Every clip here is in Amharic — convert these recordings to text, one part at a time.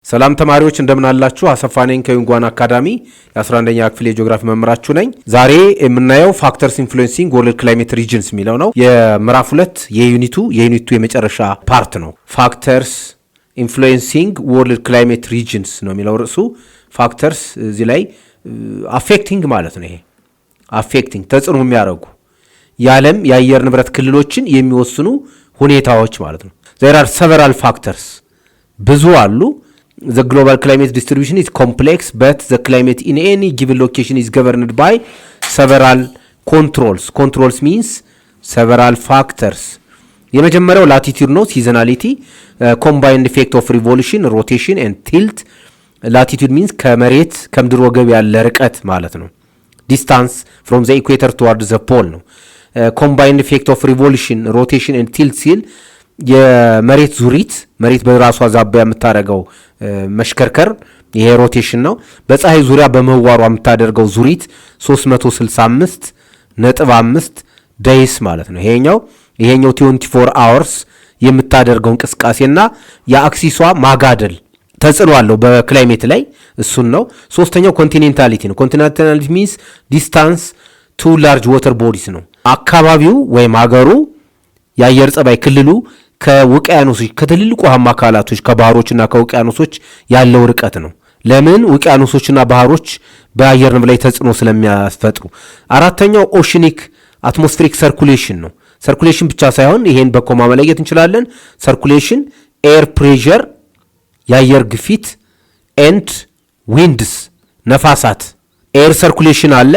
ሰላም ተማሪዎች እንደምን አላችሁ? አሰፋ ነኝ ከዩንጓን አካዳሚ የ11ኛ ክፍል የጂኦግራፊ መምህራችሁ ነኝ። ዛሬ የምናየው ፋክተርስ ኢንፍሉዌንሲንግ ወርልድ ክላይሜት ሪጅንስ የሚለው ነው። የምዕራፍ 2 የዩኒቱ የመጨረሻ ፓርት ነው። ፋክተርስ ኢንፍሉዌንሲንግ ወርልድ ክላይሜት ሪጅንስ ነው የሚለው ርዕሱ። ፋክተርስ እዚህ ላይ አፌክቲንግ ማለት ነው። ይሄ አፌክቲንግ ተጽዕኖ የሚያደርጉ የዓለም የአየር ንብረት ክልሎችን የሚወስኑ ሁኔታዎች ማለት ነው። there are several factors ብዙ አሉ. The global climate distribution is complex, but the climate in any given location is governed by several controls. Controls means several factors. የመጀመሪያው latitude ነው, seasonality, combined effect of revolution, rotation and tilt. Latitude means ከመሬት ከምድር ወገብ ያለ ርቀት ማለት ነው. Distance from the equator toward the pole ነው. Combined effect of revolution, rotation and tilt ሲል የመሬት ዙሪት መሬት በራሷ ዛቢያ የምታደርገው መሽከርከር ይሄ ሮቴሽን ነው። በፀሐይ ዙሪያ በመዋሯ የምታደርገው ዙሪት 365.5 ዴይስ ማለት ነው። ይሄኛው 24 hours የምታደርገው እንቅስቃሴና የአክሲሷ ማጋደል ተጽዕኖ አለው በክላይሜት ላይ እሱን ነው። ሶስተኛው ኮንቲኔንታሊቲ ነው። ኮንቲኔንታሊቲ ሚንስ ዲስታንስ ቱ ላርጅ ዋተር ቦዲስ ነው። አካባቢው ወይም ሀገሩ የአየር ጸባይ ክልሉ ከውቅያኖሶች ከትልልቅ ውሃማ አካላቶች ከባህሮችና ከውቅያኖሶች ያለው ርቀት ነው። ለምን? ውቅያኖሶችና ባህሮች በአየር ንብረት ላይ ተጽዕኖ ስለሚያስፈጥሩ። አራተኛው ኦሽኒክ አትሞስፌሪክ ሰርኩሌሽን ነው። ሰርኩሌሽን ብቻ ሳይሆን ይሄን በኮማ መለየት እንችላለን። ሰርኩሌሽን ኤር ፕሬሸር የአየር ግፊት ኤንድ ዊንድስ ነፋሳት። ኤር ሰርኩሌሽን አለ፣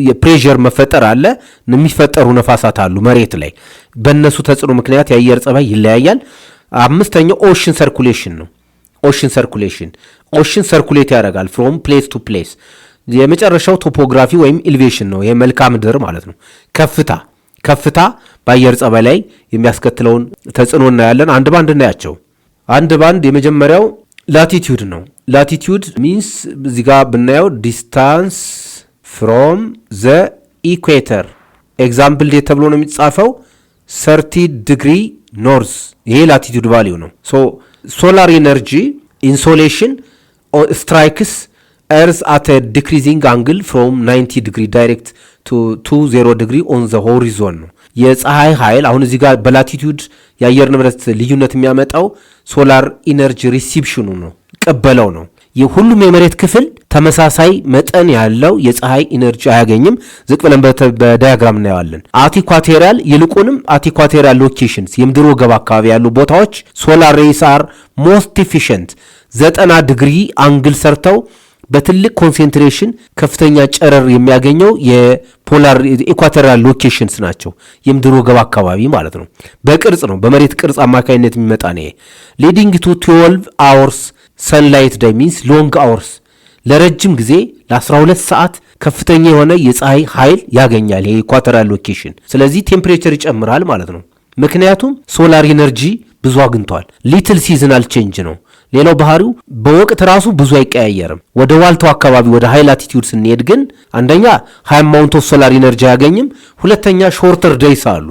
የፕሬሸር መፈጠር አለ፣ የሚፈጠሩ ነፋሳት አሉ መሬት ላይ። በእነሱ ተጽዕኖ ምክንያት የአየር ጸባይ ይለያያል። አምስተኛው ኦሽን ሰርኩሌሽን ነው። ኦሽን ሰርኩሌት ያደርጋል ፍሮም ፕሌስ ቱ ፕሌስ። የመጨረሻው ቶፖግራፊ ወይም ኢልቬሽን ነው። ይሄ መልክዓ ምድር ማለት ነው። ከፍታ በአየር ጸባይ ላይ የሚያስከትለውን ተጽዕኖ እናያለን። አንድ ባንድ እናያቸው። አንድ ባንድ የመጀመሪያው ላቲቲዩድ ነው። ላቲቲዩድ ሚንስ እዚህ ጋር ብናየው ዲስታንስ ፍሮም ዘ ኢኩዌተር ኤግዛምፕል ዴት ተብሎ ነው የሚጻፈው 30 ዲግሪ ኖርዝ። ይሄ ላቲቲዩድ ቫሊዩ ነው። ሶላር ኢነርጂ ኢንሶሌሽን ስትራይክስ ኤርዝ አት ዲክሪዚንግ አንግል ፍሮም 90 ዲግሪ ዳይሬክት ቱ 0 ዲግሪ ኦን ዘ ሆሪዞን ነው። የፀሐይ ኃይል አሁን እዚህ ጋር በላቲቲዩድ የአየር ንብረት ልዩነት የሚያመጣው ሶላር ኢነርጂ ሪሲፕሽኑ ነው፣ ቀበለው ነው። ሁሉም የመሬት ክፍል ተመሳሳይ መጠን ያለው የፀሐይ ኢነርጂ አያገኝም። ዝቅ ብለን በዳያግራም እናየዋለን። አቲኳቴሪያል ይልቁንም አቲኳቴሪያል ሎኬሽንስ የምድር ወገብ አካባቢ ያሉ ቦታዎች ሶላር ሬይስ አር ሞስት ኢፊሽንት 90 ዲግሪ አንግል ሰርተው በትልቅ ኮንሴንትሬሽን ከፍተኛ ጨረር የሚያገኘው የፖላር ኢኳቶሪያል ሎኬሽንስ ናቸው። የምድር ወገብ አካባቢ ማለት ነው። በቅርጽ ነው፣ በመሬት ቅርጽ አማካኝነት የሚመጣ ነው። ሊዲንግ ቱ 12 hours ሰንላይት ዳይ ሚንስ ሎንግ አወርስ ለረጅም ጊዜ ለ12 ሰዓት ከፍተኛ የሆነ የፀሐይ ኃይል ያገኛል ይሄ ኢኳቶሪያል ሎኬሽን። ስለዚህ ቴምፕሬቸር ይጨምራል ማለት ነው። ምክንያቱም ሶላር ኢነርጂ ብዙ አግኝቷል። ሊትል ሲዝናል ቼንጅ ነው። ሌላው ባህሪው በወቅት ራሱ ብዙ አይቀያየርም። ወደ ዋልታው አካባቢ ወደ ሃይ ላቲቲዩድ ስንሄድ ግን አንደኛ ሃይ አማውንት ኦፍ ሶላር ኢነርጂ አያገኝም፣ ሁለተኛ ሾርተር ዴይስ አሉ።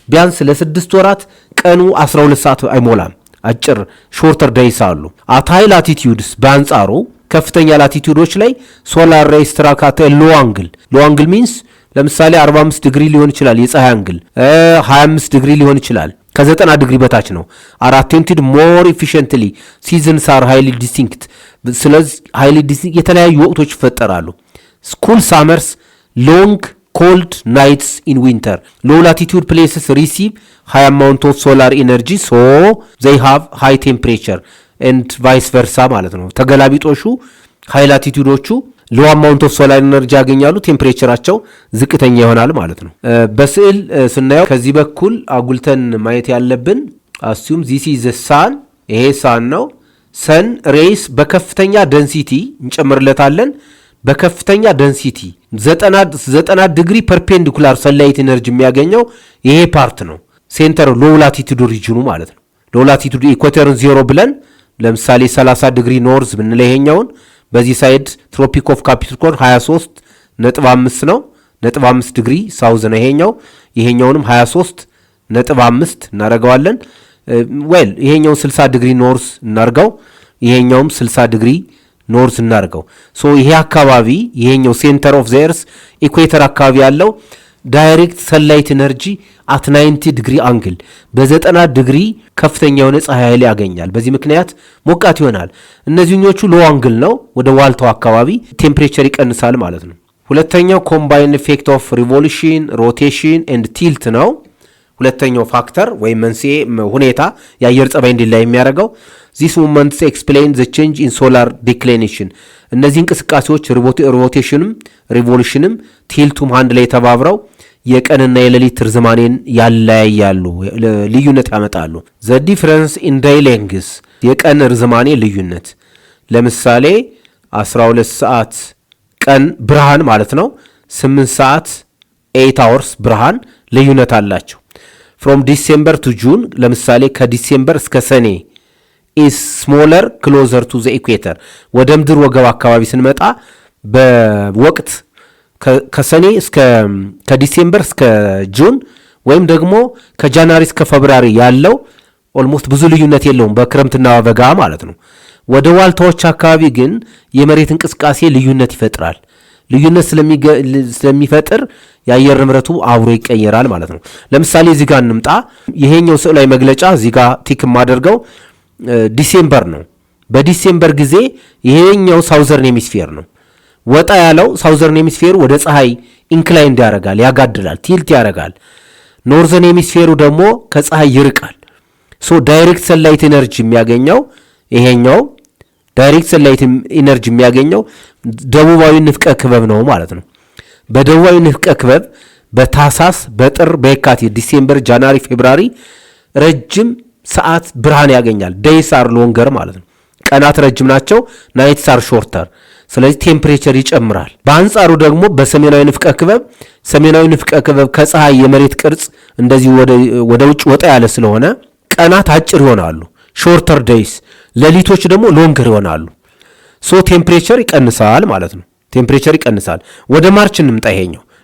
ቢያንስ ለ6 ወራት ቀኑ 12 ሰዓት አይሞላም። አጭር ሾርተር ዴይስ አሉ። አት ሃይ ላቲቲዩድስ በአንጻሩ ከፍተኛ ላቲቲዩዶች ላይ ሶላር ሬይስ ስትራይክ አት ሎ አንግል ሚንስ ለምሳሌ 45 ዲግሪ ሊሆን ይችላል የፀሐይ አንግል፣ 25 ዲግሪ ሊሆን ይችላል። ከ90 ዲግሪ በታች ነው። አቴንትድ ሞር ኢፊሽንትሊ ሲዝንስ አር ሃይሊ ዲስቲንክት። ስለዚህ ሃይሊ ዲስቲንክት የተለያዩ ወቅቶች ይፈጠራሉ። ኩል ሳመርስ ሎንግ ኮልድ ናይትስ ኢን ዊንተር። ሎ ላቲቲዩድ ፕሌስስ ሪሲቭ ሃይ አማውንት ኦፍ ሶላር ኢነርጂ ሶ ዘይ ሃቭ ሃይ ቴምፕሬቸር ኤንድ ቫይስ ቨርሳ ማለት ነው። ተገላቢጦሹ ሃይ ላቲቲዩዶቹ ሎ አማውንት ኦፍ ሶላር ኢነርጂ ያገኛሉ፣ ቴምፕሬቸራቸው ዝቅተኛ ይሆናል ማለት ነው። በስዕል ስናየው ከዚህ በኩል አጉልተን ማየት ያለብን አስዩም ዚስ ኢዝ ዘ ሳን። ይሄ ሳን ነው። ሰን ሬይስ በከፍተኛ ደንሲቲ እንጨምርለታለን። በከፍተኛ ደንሲቲ 90 ዲግሪ ፐርፔንዲኩላር ሰንላይት ኢነርጂ የሚያገኘው ይሄ ፓርት ነው። ሴንተር ሎ ላቲቲዩድ ሪጅኑ ማለት ነው። ሎ ላቲቲዩድ ኢኳቶርን 0 ብለን ለምሳሌ 30 ዲግሪ ኖርዝ ብንለ ይሄኛውን በዚህ ሳይድ ትሮፒክ ኦፍ ካፕሪኮርን 23.5 ነው። 5 ዲግሪ ሳውዝ ነው ይሄኛውንም 23.5 እናደርገዋለን። ይሄኛውን 60 ዲግሪ ኖርዝ እናርጋው ይሄኛውም 60 ዲግሪ ኖርዝ እናርገው። ሶ ይሄ አካባቢ ይሄኛው ሴንተር ኦፍ ዘ ኤርስ ኢኩዌተር አካባቢ ያለው ዳይሬክት ሰንላይት ኤነርጂ አት 90 ዲግሪ አንግል በ90 ዲግሪ ከፍተኛ የሆነ ፀሐይ ኃይል ያገኛል። በዚህ ምክንያት ሞቃት ይሆናል። እነዚህኞቹ ሎ አንግል ነው፣ ወደ ዋልታው አካባቢ ቴምፕሬቸር ይቀንሳል ማለት ነው። ሁለተኛው ኮምባይን ኢፌክት ኦፍ ሪቮሉሽን ሮቴሽን ኤንድ ቲልት ነው። ሁለተኛው ፋክተር ወይም መንስኤ ሁኔታ የአየር ጸባይ እንዲላይ የሚያደርገው ዚስ ሞመንትስ ኤክስፕሌን ዘ ቼንጅ ኢን ሶላር ዲክሊኔሽን። እነዚህ እንቅስቃሴዎች ሮቴሽንም ሪቮሉሽንም ቲልቱም አንድ ላይ ተባብረው የቀንና የሌሊት ርዝማኔን ያለያያሉ፣ ልዩነት ያመጣሉ። ዘ ዲፍረንስ ኢን ዴይ ሌንግዝ የቀን ርዝማኔ ልዩነት፣ ለምሳሌ 12 ሰዓት ቀን ብርሃን ማለት ነው፣ 8 ሰዓት 8 አወርስ ብርሃን ልዩነት አላቸው። ፍሮም ዲሴምበር ቱ ጁን ለምሳሌ ከዲሴምበር እስከ ሰኔ ኢስ ስሞለር ክሎዘር ቱ ዘ ኢኩዌተር። ወደ ምድር ወገብ አካባቢ ስንመጣ በወቅት ከሰኔ እስከ ከዲሴምበር እስከ ጁን ወይም ደግሞ ከጃንዋሪ እስከ ፌብራሪ ያለው ኦልሞስት ብዙ ልዩነት የለውም፣ በክረምትና በበጋ ማለት ነው። ወደ ዋልታዎች አካባቢ ግን የመሬት እንቅስቃሴ ልዩነት ይፈጥራል። ልዩነት ስለሚፈጥር የአየር ንብረቱ አብሮ ይቀየራል ማለት ነው። ለምሳሌ እዚህ ጋር እንምጣ። ይሄኛው ስዕላዊ መግለጫ እዚህ ጋር ቲክ የማደርገው ዲሴምበር ነው። በዲሴምበር ጊዜ ይሄኛው ሳውዘርን ሄሚስፌር ነው። ወጣ ያለው ሳውዘርን ሄሚስፌሩ ወደ ፀሐይ ኢንክላይንድ ያደርጋል፣ ያጋድላል፣ ቲልት ያደርጋል። ኖርዘርን ሄሚስፌሩ ደግሞ ከፀሐይ ይርቃል። ሶ ዳይሬክት ሰንላይት ኤነርጂ የሚያገኘው ይሄኛው ዳይሬክት ሰንላይት ኢነርጂ የሚያገኘው ደቡባዊ ንፍቀ ክበብ ነው ማለት ነው። በደቡባዊ ንፍቀ ክበብ በታህሳስ፣ በጥር፣ በየካቲት ዲሴምበር፣ ጃንዋሪ፣ ፌብራሪ ረጅም ሰዓት ብርሃን ያገኛል። ዴይስ አር ሎንገር ማለት ነው። ቀናት ረጅም ናቸው። ናይትስ አር ሾርተር። ስለዚህ ቴምፕሬቸር ይጨምራል። በአንጻሩ ደግሞ በሰሜናዊ ንፍቀ ክበብ ሰሜናዊ ንፍቀ ክበብ ከፀሐይ የመሬት ቅርጽ እንደዚህ ወደ ውጭ ወጣ ያለ ስለሆነ ቀናት አጭር ይሆናሉ፣ ሾርተር ዴይስ። ሌሊቶች ደግሞ ሎንገር ይሆናሉ። ሶ ቴምፕሬቸር ይቀንሳል ማለት ነው። ቴምፕሬቸር ይቀንሳል። ወደ ማርች እንምጣ።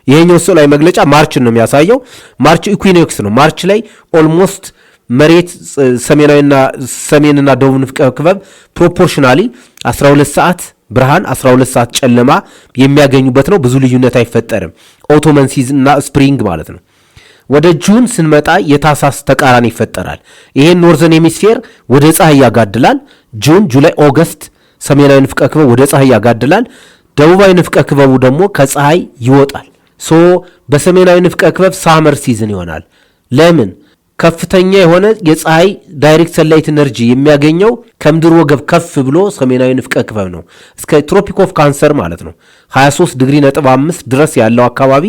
ይሄኛው ስዕላዊ መግለጫ ማርችን ነው የሚያሳየው። ማርች ኢኩዊኖክስ ነው። ማርች ላይ ኦልሞስት መሬት ሰሜንና ደቡብ ንፍቀ ክበብ ፕሮፖርሽናሊ 12 ሰዓት ብርሃን 12 ሰዓት ጨለማ የሚያገኙበት ነው። ብዙ ልዩነት አይፈጠርም። ኦቶመን ሲዝን እና ስፕሪንግ ማለት ነው። ወደ ጁን ስንመጣ የታህሳስ ተቃራኒ ይፈጠራል። ይሄን ኖርዘርን ሄሚስፌር ወደ ፀሐይ ያጋድላል። ጁን፣ ጁላይ፣ ኦገስት ሰሜናዊ ንፍቀ ክበብ ወደ ፀሐይ ያጋድላል። ደቡባዊ ንፍቀ ክበቡ ደግሞ ከፀሐይ ይወጣል። ሶ በሰሜናዊ ንፍቀ ክበብ ሳመር ሲዝን ይሆናል። ለምን? ከፍተኛ የሆነ የፀሐይ ዳይሬክት ሰንላይት ኤነርጂ የሚያገኘው ከምድር ወገብ ከፍ ብሎ ሰሜናዊ ንፍቀ ክበብ ነው። እስከ ትሮፒክ ኦፍ ካንሰር ማለት ነው 23.5 ድረስ ያለው አካባቢ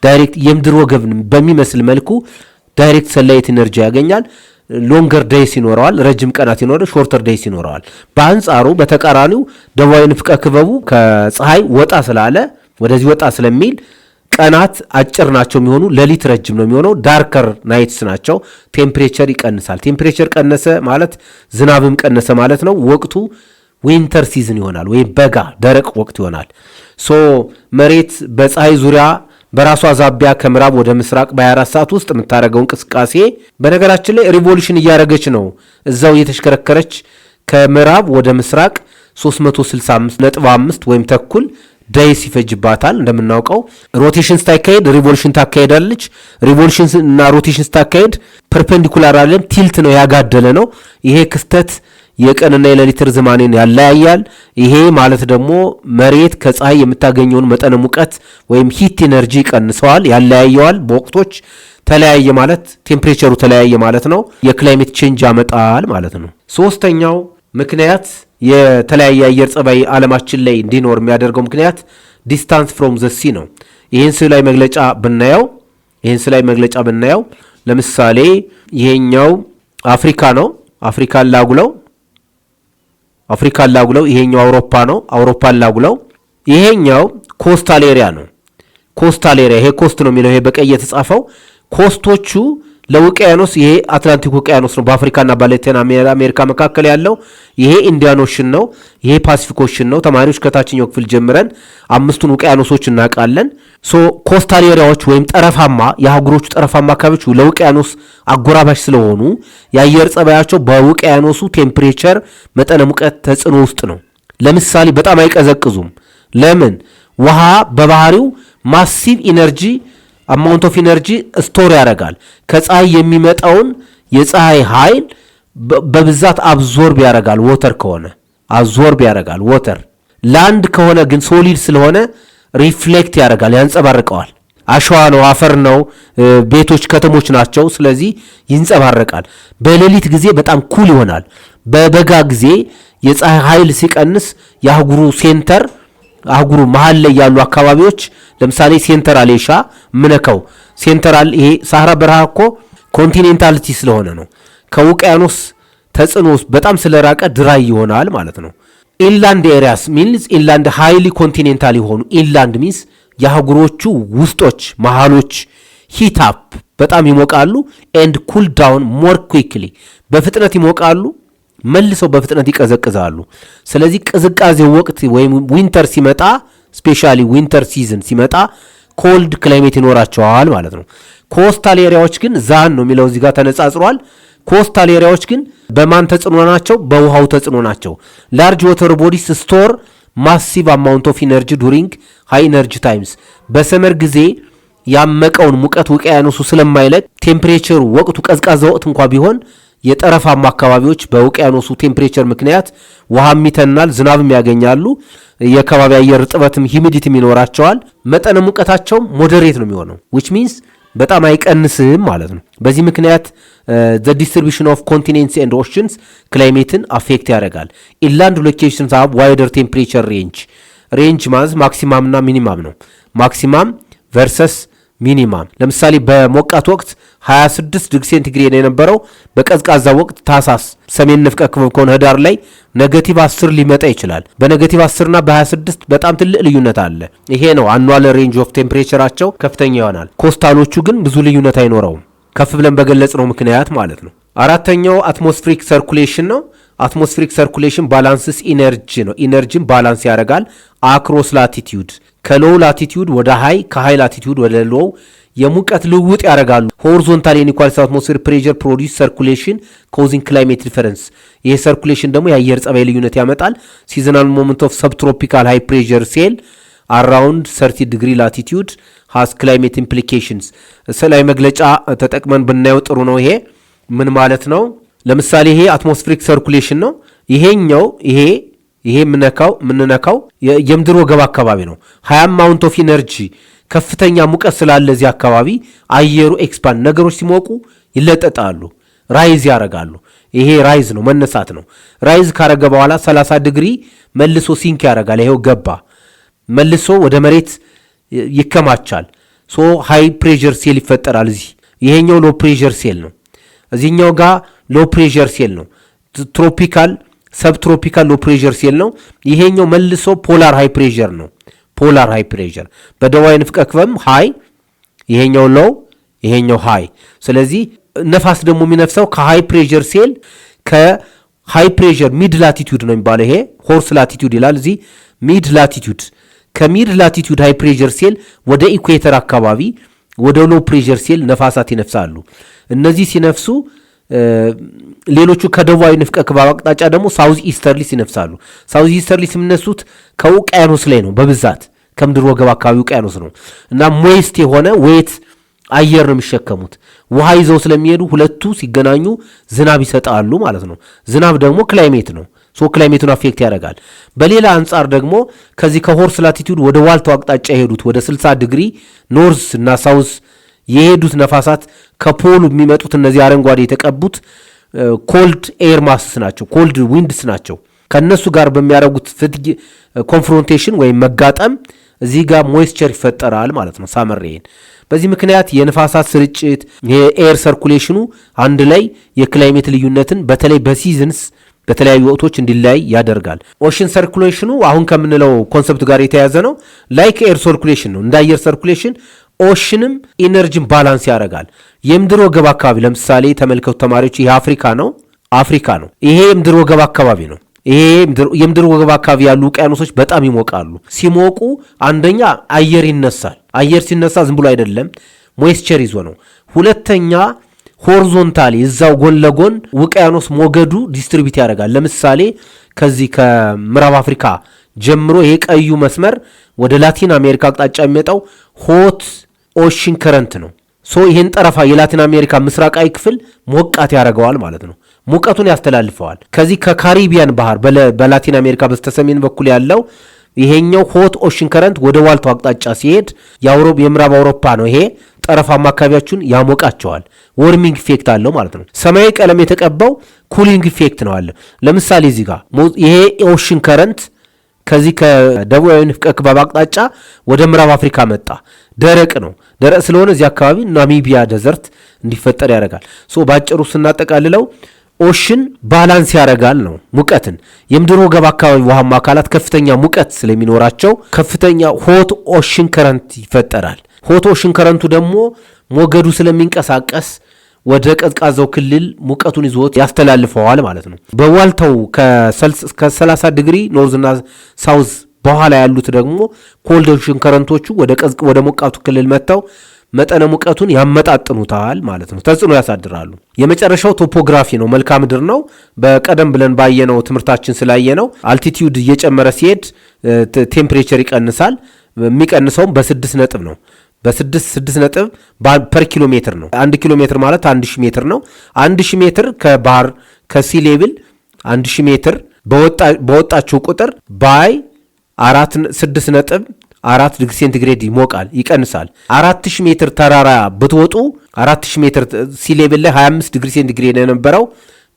ዳይሬክት የምድር ወገብ በሚመስል መልኩ ዳይሬክት ሰንላይት ኤነርጂ ያገኛል። ሎንገር ዴይስ ይኖረዋል፣ ረጅም ቀናት ይኖረዋል፣ ሾርተር ዴይስ ይኖረዋል። በአንጻሩ በተቃራኒው ደቡባዊ ንፍቀ ክበቡ ከፀሐይ ወጣ ስላለ ወደዚህ ወጣ ስለሚል ቀናት አጭር ናቸው የሚሆኑ፣ ሌሊት ረጅም ነው የሚሆነው፣ ዳርከር ናይትስ ናቸው። ቴምፕሬቸር ይቀንሳል። ቴምፕሬቸር ቀነሰ ማለት ዝናብም ቀነሰ ማለት ነው። ወቅቱ ዊንተር ሲዝን ይሆናል ወይም በጋ ደረቅ ወቅት ይሆናል። ሶ መሬት በፀሐይ ዙሪያ በራሷ ዛቢያ ከምዕራብ ወደ ምስራቅ በ24 ሰዓት ውስጥ የምታደርገው እንቅስቃሴ በነገራችን ላይ ሪቮሉሽን እያደረገች ነው። እዛው እየተሽከረከረች ከምዕራብ ወደ ምስራቅ 365.5 ወይም ተኩል ዴይስ ይፈጅባታል። እንደምናውቀው ሮቴሽን ስታካሄድ ሪቮሉሽን ታካሄዳለች። ሪቮሉሽን እና ሮቴሽን ስታካሄድ ፐርፔንዲኩላር አለም ቲልት ነው፣ ያጋደለ ነው። ይሄ ክስተት የቀንና የሌሊት ርዝማኔን ያለያያል። ይሄ ማለት ደግሞ መሬት ከፀሐይ የምታገኘውን መጠነ ሙቀት ወይም ሂት ኢነርጂ ይቀንሰዋል፣ ያለያየዋል። በወቅቶች ተለያየ ማለት ቴምፕሬቸሩ ተለያየ ማለት ነው። የክላይሜት ቼንጅ ያመጣል ማለት ነው። ሶስተኛው ምክንያት የተለያየ አየር ጸባይ ዓለማችን ላይ እንዲኖር የሚያደርገው ምክንያት ዲስታንስ ፍሮም ዘ ሲ ነው። ይህን ስዕላዊ መግለጫ ብናየው ለምሳሌ ይሄኛው አፍሪካ ነው። አፍሪካን ላጉለው ይሄኛው አውሮፓ ነው። አውሮፓን ላጉለው ይሄኛው ኮስታል ኤሪያ ነው። ኮስታል ኤሪያ ይሄ ኮስት ነው የሚለው ይሄ በቀይ የተጻፈው ኮስቶቹ ለውቅያኖስ ይሄ አትላንቲክ ውቅያኖስ ነው። በአፍሪካና በላቲን አሜሪካ መካከል ያለው ይሄ ኢንዲያን ኦሽን ነው። ይሄ ፓሲፊክ ኦሽን ነው። ተማሪዎች ከታችኛው ክፍል ጀምረን 5ቱን ውቅያኖሶች እናውቃለን። ኮስታል ኤሪያዎች ወይም ጠረፋማ የአህጉሮቹ ጠረፋማ አካባቢዎች ለውቅያኖስ አጎራባች ስለሆኑ የአየር ጸባያቸው በውቅያኖሱ ቴምፕሬቸር መጠነ ሙቀት ተጽዕኖ ውስጥ ነው። ለምሳሌ በጣም አይቀዘቅዙም። ለምን? ውሃ በባህሪው ማሲቭ ኢነርጂ አማውንት ኦፍ ኢነርጂ ስቶር ያደርጋል። ከፀሐይ የሚመጣውን የፀሐይ ኃይል በብዛት አብዞርብ ያደርጋል። ወተር ከሆነ አብዞርብ ያደርጋል ወተር። ላንድ ከሆነ ግን ሶሊድ ስለሆነ ሪፍሌክት ያደርጋል፣ ያንጸባርቀዋል። አሸዋ ነው፣ አፈር ነው፣ ቤቶች፣ ከተሞች ናቸው። ስለዚህ ይንጸባረቃል። በሌሊት ጊዜ በጣም ኩል ይሆናል። በበጋ ጊዜ የፀሐይ ኃይል ሲቀንስ የአህጉሩ ሴንተር አህጉሩ መሀል ላይ ያሉ አካባቢዎች ለምሳሌ ሴንትራል ኤሻ ምነካው ሴንትራል ይሄ ሳህራ በረሃ እኮ ኮንቲኔንታሊቲ ስለሆነ ነው። ከውቅያኖስ ተጽዕኖ በጣም ስለራቀ ድራይ ይሆናል ማለት ነው። ኢንላንድ ኤሪያስ ሚንስ ኢንላንድ ሃይሊ ኮንቲኔንታል የሆኑ ኢንላንድ ሚንስ የአህጉሮቹ ውስጦች መሃሎች ሂት አፕ በጣም ይሞቃሉ። ኤንድ ኩል ዳውን ሞር ኩዊክሊ በፍጥነት ይሞቃሉ፣ መልሰው በፍጥነት ይቀዘቅዛሉ። ስለዚህ ቅዝቃዜ ወቅት ወይም ዊንተር ሲመጣ ስፔሻሊ ዊንተር ሲዝን ሲመጣ ኮልድ ክላይሜት ይኖራቸዋል ማለት ነው። ኮስታል ኤሪያዎች ግን ዛን ነው የሚለው እዚህ ጋር ተነጻጽሯል። ኮስታል ኤሪያዎች ግን በማን ተጽዕኖ ናቸው? በውሃው ተጽዕኖ ናቸው። ላርጅ ወተር ቦዲስ ስቶር ማሲቭ አማውንት ኦፍ ኢነርጂ ዱሪንግ ሃይ ኢነርጂ ታይምስ በሰመር ጊዜ ያመቀውን ሙቀት ውቅያኖሱ ስለማይለቅ ቴምፕሬቸሩ ወቅቱ ቀዝቃዛ ወቅት እንኳ ቢሆን የጠረፋማ አካባቢዎች በውቅያኖሱ ቴምፕሬቸር ምክንያት ውሃም ይተናል፣ ዝናብም ያገኛሉ። የከባቢ አየር እርጥበትም ሂሚዲቲም ይኖራቸዋል። መጠነ ሙቀታቸውም ሞዴሬት ነው የሚሆነው which means በጣም አይቀንስም ማለት ነው። በዚህ ምክንያት the distribution of continents and oceans ክላይሜትን አፌክት ያደርጋል። ኢንላንድ ሎኬሽንስ have wider temperature range ማለት ማክሲማም እና ሚኒማም ነው። ማክሲማም ቨርሰስ ሚኒማም ለምሳሌ በሞቃት ወቅት 26 ዲግሪ ሴንቲግሬድ የነበረው በቀዝቃዛ ወቅት ታሳስ ሰሜን ንፍቀ ክበብ ከሆነ ህዳር ላይ ኔጌቲቭ 10 ሊመጣ ይችላል። በኔጌቲቭ 10 እና በ26 በጣም ትልቅ ልዩነት አለ። ይሄ ነው አኑዋል ሬንጅ ኦፍ ቴምፕሬቸራቸው ከፍተኛ ይሆናል። ኮስታሎቹ ግን ብዙ ልዩነት አይኖረውም፣ ከፍ ብለን በገለጽ ነው ምክንያት ማለት ነው። አራተኛው አትሞስፌሪክ ሰርኩሌሽን ነው። አትሞስፌሪክ ሰርኩሌሽን ባላንስስ ኢነርጂ ነው። ኢነርጂን ባላንስ ያደርጋል አክሮስ ላቲቲዩድ ከሎው ላቲቲዩድ ወደ ሃይ ከሃይ ላቲቲዩድ ወደ ሎው የሙቀት ልውውጥ ያደርጋሉ። ሆሪዞንታል ኢንኢኳሊቲ አትሞስፌር ፕሬሸር ፕሮዲዩስ ሰርኩሌሽን ኮዚንግ ክላይሜት ዲፈረንስ። ይሄ ሰርኩሌሽን ደግሞ የአየር ጸባይ ልዩነት ያመጣል። ሲዝናል ሞመንት ኦፍ ሰብትሮፒካል ሃይ ፕሬሸር ሴል አራውንድ 30 ዲግሪ ላቲቲዩድ ሃስ ክላይሜት ኢምፕሊኬሽንስ። ስላይ መግለጫ ተጠቅመን ብናየው ጥሩ ነው። ይሄ ምን ማለት ነው? ለምሳሌ ይሄ አትሞስፌሪክ ሰርኩሌሽን ነው። ይሄኛው ይሄ የምንነካው የምድር ወገብ አካባቢ ነው። ሃይ አማውንት ኦፍ ኢነርጂ ከፍተኛ ሙቀት ስላለ እዚህ አካባቢ አየሩ ኤክስፓንድ ነገሮች ሲሞቁ ይለጠጣሉ፣ ራይዝ ያደርጋሉ። ይሄ ራይዝ ነው፣ መነሳት ነው። ራይዝ ካረገ በኋላ 30 ዲግሪ መልሶ ሲንክ ያደርጋል። ይሄው ገባ፣ መልሶ ወደ መሬት ይከማቻል። ሶ ሃይ ፕሬሸር ሴል ይፈጠራል። እዚህ ይሄኛው ሎ ፕሬሸር ሴል ነው። እዚህኛው ጋር ሎ ፕሬሸር ሴል ነው። ትሮፒካል ሰብትሮፒካል ሎ ፕሬሸር ሴል ነው። ይሄኛው መልሶ ፖላር ሃይ ፕሬሸር ነው። ፖላር ሃይ ፕሬሸር በደቡባዊ ንፍቀ ክበብ ሃይ፣ ይሄኛው ሎው፣ ይሄኛው ሃይ። ስለዚህ ነፋስ ደግሞ የሚነፍሰው ከሃይ ፕሬሸር ሴል ከሃይ ፕሬሸር ሚድ ላቲቱድ ነው የሚባለው። ይሄ ሆርስ ላቲቱድ ይላል እዚህ ሚድ ላቲቱድ። ከሚድ ላቲቱድ ሃይ ፕሬሸር ሴል ወደ ኢኩዌተር አካባቢ ወደ ሎ ፕሬሸር ሴል ነፋሳት ይነፍሳሉ። እነዚህ ሲነፍሱ ሌሎቹ ከደቡባዊ ንፍቀ ክበብ አቅጣጫ ደግሞ ሳውዝ ኢስተርሊስ ይነፍሳሉ። ሳውዝ ኢስተርሊስ የሚነሱት ከውቅያኖስ ላይ ነው፣ በብዛት ከምድር ወገብ አካባቢ ውቅያኖስ ነው እና ሞይስት የሆነ ዌት አየር ነው የሚሸከሙት። ውሃ ይዘው ስለሚሄዱ ሁለቱ ሲገናኙ ዝናብ ይሰጣሉ ማለት ነው። ዝናብ ደግሞ ክላይሜት ነው። ሶ ክላይሜቱን አፌክት ያደርጋል። በሌላ አንጻር ደግሞ ከዚህ ከሆርስ ላቲቱድ ወደ ዋልታው አቅጣጫ የሄዱት ወደ 60 ዲግሪ ኖርዝ እና ሳውዝ የሄዱት ነፋሳት ከፖሉ የሚመጡት እነዚህ አረንጓዴ የተቀቡት ኮልድ ኤር ማስስ ናቸው፣ ኮልድ ዊንድስ ናቸው። ከነሱ ጋር በሚያደርጉት ኮንፍሮንቴሽን ወይም መጋጠም እዚህ ጋር ሞይስቸር ይፈጠራል ማለት ነው፣ ሳመር ሬን። በዚህ ምክንያት የንፋሳት ስርጭት የኤር ሰርኩሌሽኑ አንድ ላይ የክላይሜት ልዩነትን በተለይ በሲዝንስ በተለያዩ ወቅቶች እንዲለያይ ያደርጋል። ኦሽን ሰርኩሌሽኑ አሁን ከምንለው ኮንሰፕት ጋር የተያያዘ ነው። ላይክ ኤር ሰርኩሌሽን ነው። እንደ አየር ሰርኩሌሽን ኦሽንም ኢነርጂን ባላንስ ያደርጋል። የምድር ወገብ አካባቢ ለምሳሌ ተመልከቱ ተማሪዎች፣ ይሄ አፍሪካ ነው። ይሄ የምድር ወገብ አካባቢ ነው። ይሄ የምድር ወገብ አካባቢ ያሉ ውቅያኖሶች በጣም ይሞቃሉ። ሲሞቁ አንደኛ አየር ይነሳል። አየር ሲነሳ ዝም ብሎ አይደለም፣ ሞይስቸር ይዞ ነው። ሁለተኛ ሆሪዞንታሊ እዛው ጎን ለጎን ውቅያኖስ ሞገዱ ዲስትሪቢዩት ያደርጋል። ለምሳሌ ከዚህ ከምዕራብ አፍሪካ ጀምሮ ይሄ ቀዩ መስመር ወደ ላቲን አሜሪካ አቅጣጫ የሚመጣው ሆት ኦሽን ከረንት ነው። ይህን ጠረፋ የላቲን አሜሪካ ምስራቃዊ ክፍል ሞቃት ያደርገዋል ማለት ነው። ሙቀቱን ያስተላልፈዋል። ከዚህ ከካሪቢያን ባህር በላቲን አሜሪካ በስተሰሜን በኩል ያለው ይሄኛው ሆት ኦሽን ከረንት ወደ ዋልታው አቅጣጫ ሲሄድ የምዕራብ አውሮፓ ነው። ይሄ ጠረፋማ አካባቢያችሁን ያሞቃቸዋል። ወርሚንግ ኢፌክት አለው ማለት ነው። ሰማያዊ ቀለም የተቀባው ኩሊንግ ኢፌክት ነው አለ። ለምሳሌ እዚህ ጋር ይሄ ኦሽን ከረንት ከዚህ ከደቡባዊ ንፍቀ ክበብ አቅጣጫ ወደ ምዕራብ አፍሪካ መጣ። ደረቅ ነው። ደረቅ ስለሆነ እዚህ አካባቢ ናሚቢያ ደዘርት እንዲፈጠር ያደርጋል። ባጭሩ ስናጠቃልለው ኦሽን ባላንስ ያደርጋል ነው ሙቀትን። የምድር ወገብ አካባቢ ውሃማ አካላት ከፍተኛ ሙቀት ስለሚኖራቸው ከፍተኛ ሆት ኦሽን ከረንት ይፈጠራል። ሆት ኦሽን ከረንቱ ደግሞ ሞገዱ ስለሚንቀሳቀስ ወደ ቀዝቃዛው ክልል ሙቀቱን ይዞት ያስተላልፈዋል ማለት ነው። በዋልታው ከ30 ዲግሪ ኖርዝና ሳውዝ በኋላ ያሉት ደግሞ ኮልድ ኦሽን ከረንቶቹ ወደ ሞቃቱ ክልል መጥተው መጠነ ሙቀቱን ያመጣጥኑታል ማለት ነው። ተጽዕኖ ያሳድራሉ። የመጨረሻው ቶፖግራፊ ነው፣ መልክዓ ምድር ነው። በቀደም ብለን ባየነው ትምህርታችን ስላየነው አልቲቲዩድ እየጨመረ ሲሄድ ቴምፕሬቸር ይቀንሳል። የሚቀንሰውም በ6 ነጥብ ነው። በ6 ነጥብ ፐር ኪሎ ሜትር ነው። 1 ኪሎ ሜትር ማለት 1000 ሜትር ነው። 1000 ሜትር ከባህር ከሲ ሌቭል 1000 ሜትር በወጣችሁ ቁጥር ባይ 6 ነጥብ 4 ዲግሪ ሴንቲግሬድ ይሞቃል፣ ይቀንሳል። 4000 ሜትር ተራራ ብትወጡ 4000 ሜትር ሲ ሌቭል ላይ 25 ዲግሪ ሴንቲግሬድ የነበረው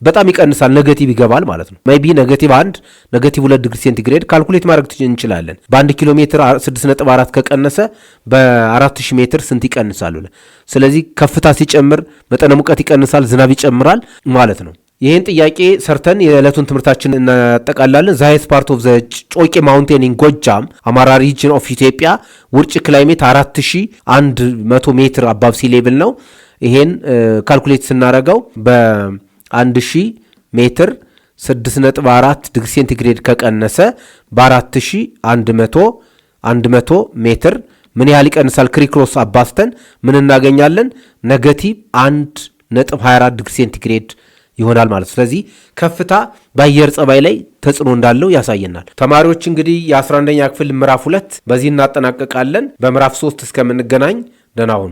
በጣም ይቀንሳል፣ ኔጌቲቭ ይገባል ማለት ነው። ሜይ ቢ -1 -2 ዲግሪ ሴንቲግሬድ ካልኩሌት ማድረግ እንችላለን። በ1 ኪሎ ሜትር 6.4 ከቀነሰ በ4000 ሜትር ስንት ይቀንሳል? ስለዚህ ከፍታ ሲጨምር መጠነ ሙቀት ይቀንሳል፣ ዝናብ ይጨምራል ማለት ነው። ይህን ጥያቄ ሰርተን የዕለቱን ትምህርታችን እናጠቃላለን። ዛይስ ፓርት ኦፍ ዘ ጮቄ ማውንቴን ኢን ጎጃም አማራ ሪጅን ኦፍ ኢትዮጵያ ውርጭ ክላይሜት 4100 ሜትር አባብ ሲ ሌቭል ነው። ይሄን ካልኩሌት ስናረገው በ1000 ሜትር 6.4 ዲግሪ ሴንቲግሬድ ከቀነሰ በ4100 ሜትር ምን ያህል ይቀንሳል? ክሪክሮስ አባስተን ምን እናገኛለን? -1.24 ዲግሪ ሴንቲግሬድ ይሆናል ማለት። ስለዚህ ከፍታ በአየር ጸባይ ላይ ተጽዕኖ እንዳለው ያሳየናል። ተማሪዎች እንግዲህ የ11ኛ ክፍል ምዕራፍ 2 በዚህ እናጠናቀቃለን። በምዕራፍ 3 እስከምንገናኝ ደህና ሁኑ።